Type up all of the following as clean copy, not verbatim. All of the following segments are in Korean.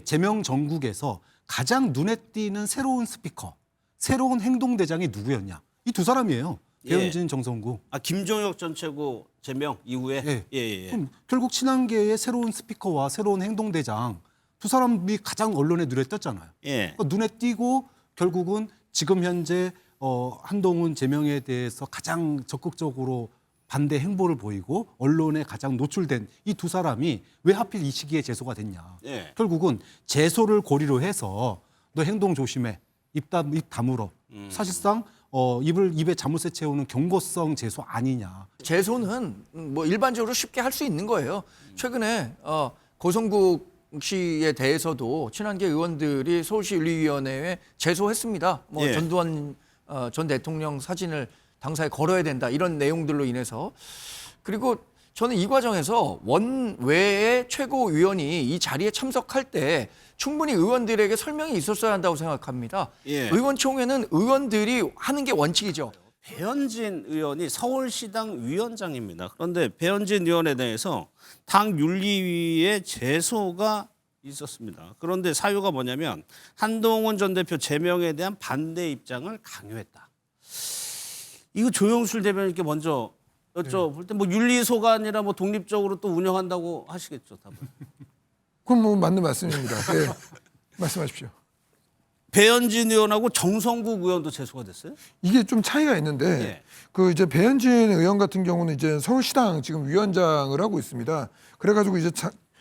제명 정국에서 가장 눈에 띄는 새로운 스피커, 새로운 행동대장이 누구였냐? 이 두 사람이에요. 배현진, 정성구. 아, 김종혁 전 최고 제명 이후에. 예. 예. 그럼 결국 친한계의 새로운 스피커와 새로운 행동대장 두 사람이 가장 언론에 눈에 띄었잖아요. 예. 그러니까 눈에 띄고 결국은 지금 현재 한동훈 제명에 대해서 가장 적극적으로 반대 행보를 보이고 언론에 가장 노출된 이 두 사람이 왜 하필 이 시기에 제소가 됐냐. 예. 결국은 제소를 고리로 해서 너 행동 조심해. 입 다물어. 사실상 입에 자물쇠 채우는 경고성 제소 아니냐. 제소는 뭐 일반적으로 쉽게 할 수 있는 거예요. 최근에 고성국 씨에 대해서도 친한계 의원들이 서울시 윤리위원회에 제소했습니다. 뭐 예. 전두환 전 대통령 사진을 당사에 걸어야 된다 이런 내용들로 인해서. 그리고 저는 이 과정에서 원외의 최고위원이 이 자리에 참석할 때 충분히 의원들에게 설명이 있었어야 한다고 생각합니다. 예. 의원총회는 의원들이 하는 게 원칙이죠. 배현진 의원이 서울시당 위원장입니다. 그런데 배현진 의원에 대해서 당 윤리위에 제소가 있었습니다. 그런데 사유가 뭐냐면 한동훈 전 대표 제명에 대한 반대 입장을 강요했다. 이거 조영술 대변인께 먼저 여쭤볼 때 뭐 윤리소관이라 뭐 독립적으로 또 운영한다고 하시겠죠, 답은. 그건 뭐 맞는 말씀입니다. 네. 말씀하십시오. 배현진 의원하고 정성국 의원도 제소가 됐어요? 이게 좀 차이가 있는데 예. 그 이제 배현진 의원 같은 경우는 이제 서울시당 지금 위원장을 하고 있습니다. 그래가지고 이제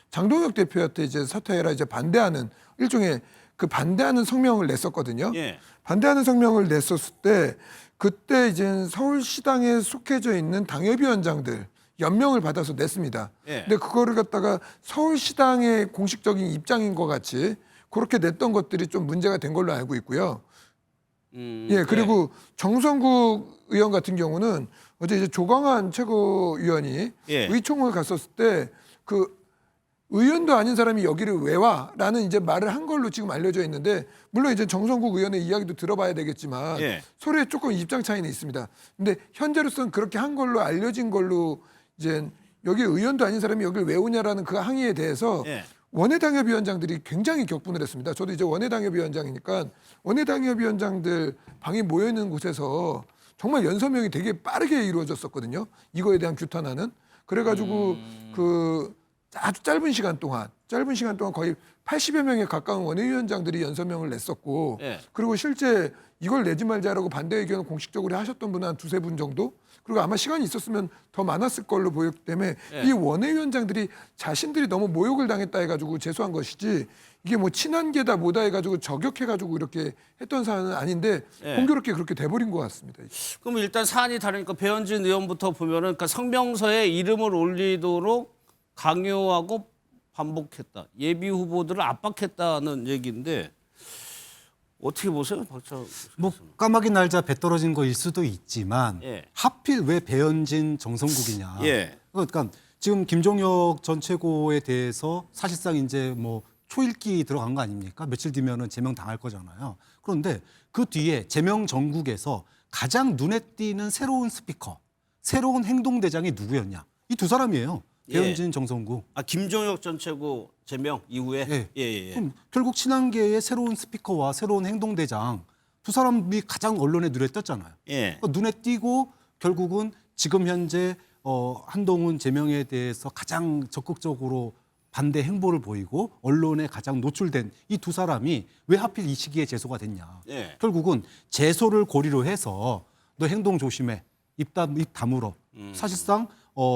장동혁 대표한테 이제 사퇴해라 이제 반대하는 일종의 그 반대하는 성명을 냈었거든요. 예. 반대하는 성명을 냈었을 때 그때 이제 서울시당에 속해져 있는 당협위원장들 연명을 받아서 냈습니다. 예. 근데 그거를 갖다가 서울시당의 공식적인 입장인 것 같이 그렇게 냈던 것들이 좀 문제가 된 걸로 알고 있고요. 예, 그리고 정성국 의원 같은 경우는 어제 이제 조광한 최고위원이 예. 의총을 갔었을 때 그 의원도 아닌 사람이 여기를 왜 와?라는 이제 말을 한 걸로 지금 알려져 있는데 물론 이제 정성국 의원의 이야기도 들어봐야 되겠지만 예. 서로의 조금 입장 차이는 있습니다. 근데 현재로서는 그렇게 한 걸로 알려진 걸로 이제 여기 의원도 아닌 사람이 여기를 왜 오냐라는 그 항의에 대해서 예. 원외당협위원장들이 굉장히 격분을 했습니다. 저도 이제 원외당협위원장이니까 원외당협위원장들 방이 모여 있는 곳에서 정말 연서명이 되게 빠르게 이루어졌었거든요. 이거에 대한 규탄하는. 그래가지고 그 아주 짧은 시간 동안 거의 80여 명에 가까운 원외위원장들이 연서명을 냈었고 예. 그리고 실제 이걸 내지 말자라고 반대 의견을 공식적으로 하셨던 분은 한 두세 분 정도 그리고 아마 시간이 있었으면 더 많았을 걸로 보였기 때문에 예. 이 원외위원장들이 자신들이 너무 모욕을 당했다 해가지고 제소한 것이지 이게 뭐 친한계다 뭐다 해가지고 저격해가지고 이렇게 했던 사안은 아닌데 예. 공교롭게 그렇게 돼버린 것 같습니다. 그럼 일단 사안이 다르니까 배현진 의원부터 보면은 그러니까 성명서에 이름을 올리도록 강요하고 반복했다. 예비 후보들을 압박했다는 얘기인데 어떻게 보세요, 박찬? 뭐 까마귀 날자 배 떨어진 거일 수도 있지만 예. 하필 왜 배현진, 정성국이냐. 예. 그러니까 지금 김종혁 전 최고에 대해서 사실상 이제 뭐 초읽기 들어간 거 아닙니까? 며칠 뒤면은 제명 당할 거잖아요. 그런데 그 뒤에 제명 정국에서 가장 눈에 띄는 새로운 스피커, 새로운 행동대장이 누구였냐? 이 두 사람이에요. 배현진, 정성국. 아, 김종혁 전 최고 제명 이후에. 예. 예. 그럼 결국 친한계의 새로운 스피커와 새로운 행동대장 두 사람이 가장 언론에 눈에 띄었잖아요. 예. 그러니까 눈에 띄고 결국은 지금 현재 한동훈 제명에 대해서 가장 적극적으로 반대 행보를 보이고 언론에 가장 노출된 이 두 사람이 왜 하필 이 시기에 제소가 됐냐. 예. 결국은 제소를 고리로 해서 너 행동 조심해. 입 다물어. 사실상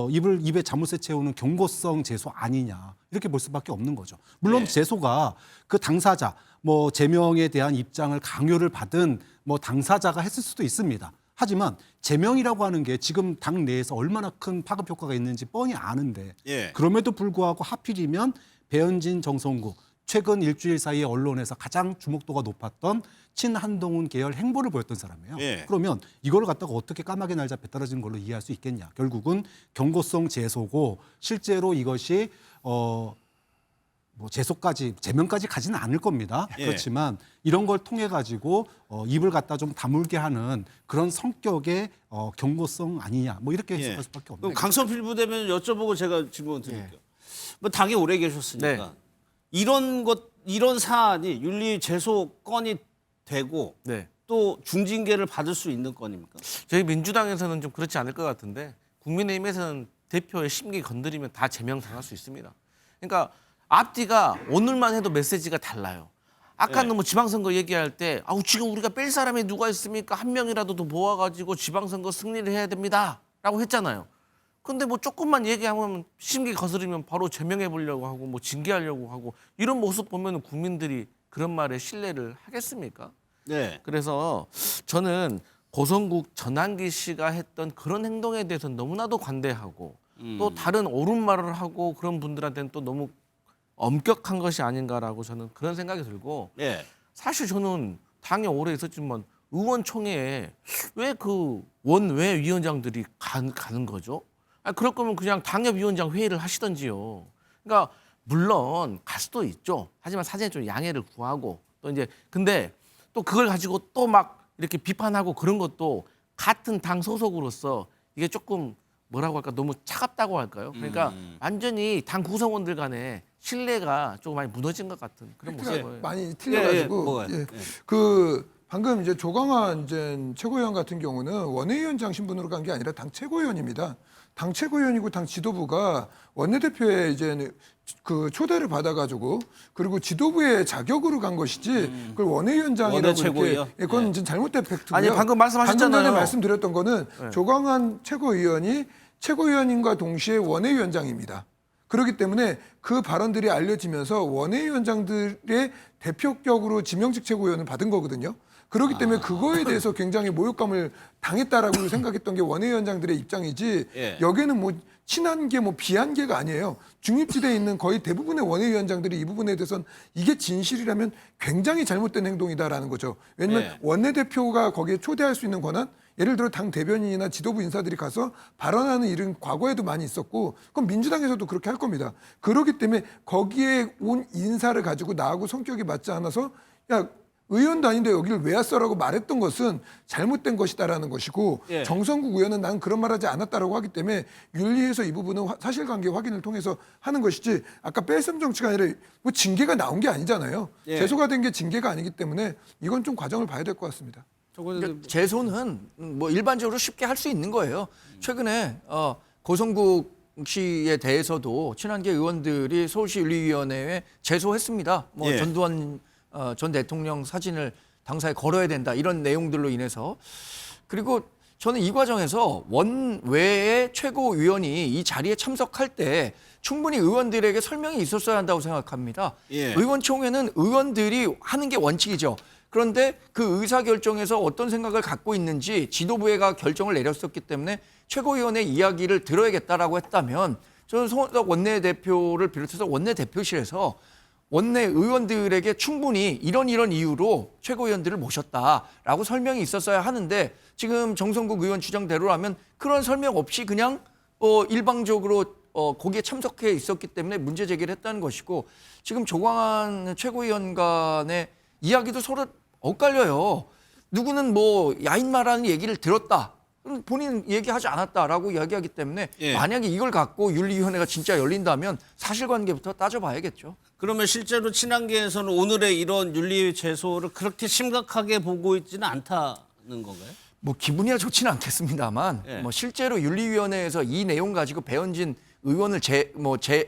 입에 자물쇠 채우는 경고성 제소 아니냐. 이렇게 볼 수밖에 없는 거죠. 물론 네. 제소가 그 당사자, 뭐 제명에 대한 입장을 강요를 받은 뭐 당사자가 했을 수도 있습니다. 하지만 제명이라고 하는 게 지금 당 내에서 얼마나 큰 파급 효과가 있는지 뻔히 아는데 예. 그럼에도 불구하고 하필이면 배현진, 정성국 최근 일주일 사이에 언론에서 가장 주목도가 높았던 친한동훈 계열 행보를 보였던 사람이에요. 예. 그러면 이걸 갖다가 어떻게 까마귀 날자 배 떨어지는 걸로 이해할 수 있겠냐. 결국은 경고성 제소고 실제로 이것이 뭐 제소까지 제명까지 가지는 않을 겁니다. 예. 그렇지만 이런 걸 통해 가지고 입을 갖다 좀 다물게 하는 그런 성격의 경고성 아니냐. 뭐 이렇게 예. 해석할 수밖에 없는 그럼 거죠. 강성필 부대변인 여쭤보고 제가 질문 드릴게요. 뭐 당에 오래 계셨으니까 네. 이런 사안이 윤리 제소 건이 되고 네. 또 중징계를 받을 수 있는 건입니까? 저희 민주당에서는 좀 그렇지 않을 것 같은데 국민의힘에서는 대표의 심기 건드리면 다 제명당할 수 있습니다. 그러니까 앞뒤가 오늘만 해도 메시지가 달라요. 아까는 네. 뭐 지방선거 얘기할 때 아우 지금 우리가 뺄 사람이 누가 있습니까? 한 명이라도 더 모아가지고 지방선거 승리를 해야 됩니다라고 했잖아요. 근데 뭐 조금만 얘기하면 심기 거스르면 바로 제명해 보려고 하고 뭐 징계하려고 하고 이런 모습 보면 국민들이 그런 말에 신뢰를 하겠습니까? 네. 그래서 저는 고성국 전환기 씨가 했던 그런 행동에 대해서 너무나도 관대하고 또 다른 옳은 말을 하고 그런 분들한테는 또 너무 엄격한 것이 아닌가라고 저는 그런 생각이 들고 네. 사실 저는 당에 오래 있었지만 의원총회에 왜 그 원외 위원장들이 가는 거죠? 아니, 그럴 거면 그냥 당협위원장 회의를 하시던지요. 그러니까 물론 갈 수도 있죠. 하지만 사전에 좀 양해를 구하고 또 이제 근데 또 그걸 가지고 또 막 이렇게 비판하고 그런 것도 같은 당 소속으로서 이게 조금 뭐라고 할까 너무 차갑다고 할까요? 그러니까 완전히 당 구성원들 간에 신뢰가 조금 많이 무너진 것 같은 그런 모습을 많이 틀려가지고 뭐가요? 예. 예. 그 방금 이제 조광환 전 최고위원 같은 경우는 원내위원장 신분으로 간 게 아니라 당 최고위원입니다. 당 최고위원이고 당 지도부가 원내대표의 이제 그 초대를 받아가지고 그리고 지도부의 자격으로 간 것이지 그걸 원내위원장이라고 원내 최고위요? 이렇게 예, 그건 이제 잘못된 팩트고요. 아니, 방금 말씀하셨잖아요. 방금 전에 말씀드렸던 거는 조광환 최고위원이 최고위원님과 동시에 원내위원장입니다. 그렇기 때문에 그 발언들이 알려지면서 원내위원장들의 대표격으로 지명직 최고위원을 받은 거거든요. 그렇기 때문에 그거에 대해서 굉장히 모욕감을 당했다라고 생각했던 게 원내위원장들의 입장이지 예. 여기는 뭐 친한 게 뭐 비한 게가 아니에요. 중립지대에 있는 거의 대부분의 원내위원장들이 이 부분에 대해서는 이게 진실이라면 굉장히 잘못된 행동이다라는 거죠. 왜냐하면 예. 원내대표가 거기에 초대할 수 있는 권한 예를 들어 당 대변인이나 지도부 인사들이 가서 발언하는 일은 과거에도 많이 있었고 그럼 민주당에서도 그렇게 할 겁니다. 그렇기 때문에 거기에 온 인사를 가지고 나하고 성격이 맞지 않아서 야 의원도 아닌데 여기를 왜 왔어라고 말했던 것은 잘못된 것이다라는 것이고 예. 정성국 의원은 난 그런 말하지 않았다라고 하기 때문에 윤리에서 이 부분은 사실관계 확인을 통해서 하는 것이지 아까 뺄셈 정치가 아니라 뭐 징계가 나온 게 아니잖아요. 예. 제소가 된 게 징계가 아니기 때문에 이건 좀 과정을 봐야 될 것 같습니다. 그러니까 제소는 뭐 일반적으로 쉽게 할 수 있는 거예요. 최근에 고성국 씨에 대해서도 친한계 의원들이 서울시 윤리위원회에 제소했습니다. 뭐 예. 전두환 전 대통령 사진을 당사에 걸어야 된다 이런 내용들로 인해서 그리고 저는 이 과정에서 원외의 최고위원이 이 자리에 참석할 때 충분히 의원들에게 설명이 있었어야 한다고 생각합니다. 예. 의원총회는 의원들이 하는 게 원칙이죠. 그런데 그 의사결정에서 어떤 생각을 갖고 있는지 지도부회가 결정을 내렸었기 때문에 최고위원의 이야기를 들어야겠다라고 했다면 저는 송원석 원내대표를 비롯해서 원내대표실에서 원내 의원들에게 충분히 이런 이유로 최고위원들을 모셨다라고 설명이 있었어야 하는데 지금 정성국 의원 주장대로라면 그런 설명 없이 그냥 일방적으로 거기에 참석해 있었기 때문에 문제 제기를 했다는 것이고 지금 조광환 최고위원 간의 이야기도 서로 엇갈려요. 누구는 뭐 야인마라는 얘기를 들었다. 본인 얘기하지 않았다라고 이야기하기 때문에 예. 만약에 이걸 갖고 윤리위원회가 진짜 열린다면 사실관계부터 따져봐야겠죠. 그러면 실제로 친한계에서는 오늘의 이런 윤리 제소를 그렇게 심각하게 보고 있지는 않다는 건가요? 뭐 기분이야 좋지는 않겠습니다만 예. 뭐 실제로 윤리위원회에서 이 내용 가지고 배현진 의원을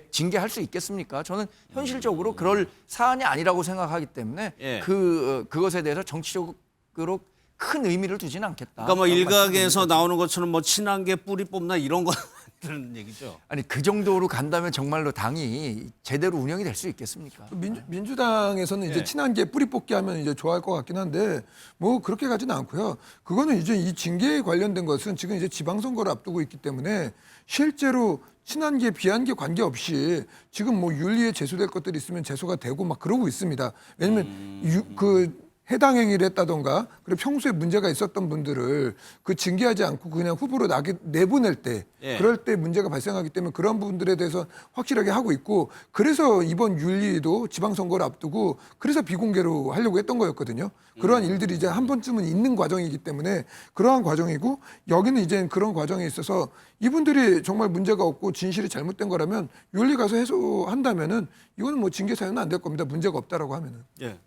징계할 수 있겠습니까? 저는 현실적으로 그럴 사안이 아니라고 생각하기 때문에 예. 그것에 대해서 정치적으로 큰 의미를 두지는 않겠다. 그러니까 뭐 일각에서 나오는 것처럼 뭐 친한계 뿌리 뽑나 이런 거는 얘기죠. 아니 그 정도로 간다면 정말로 당이 제대로 운영이 될 수 있겠습니까? 민주당에서는 이제 예. 친한계 뿌리 뽑기 하면 이제 좋아할 것 같긴 한데 뭐 그렇게 가지는 않고요. 그거는 이제 이 징계에 관련된 것은 지금 이제 지방선거를 앞두고 있기 때문에 실제로 친한계 비한계 관계없이 지금 뭐 윤리에 제소될 것들이 있으면 제소가 되고 막 그러고 있습니다. 왜냐면 그 해당 행위를 했다던가 그리고 평소에 문제가 있었던 분들을 그 징계하지 않고 그냥 후보로 내보낼 때 예. 그럴 때 문제가 발생하기 때문에 그런 부분들에 대해서 확실하게 하고 있고 그래서 이번 윤리도 지방선거를 앞두고 그래서 비공개로 하려고 했던 거였거든요. 그러한 일들이 이제 한 번쯤은 있는 과정이기 때문에 그러한 과정이고 여기는 이제 그런 과정에 있어서 이분들이 정말 문제가 없고 진실이 잘못된 거라면 윤리 가서 해소한다면은 이거는 뭐 징계 사유는 안 될 겁니다. 문제가 없다라고 하면은. 예.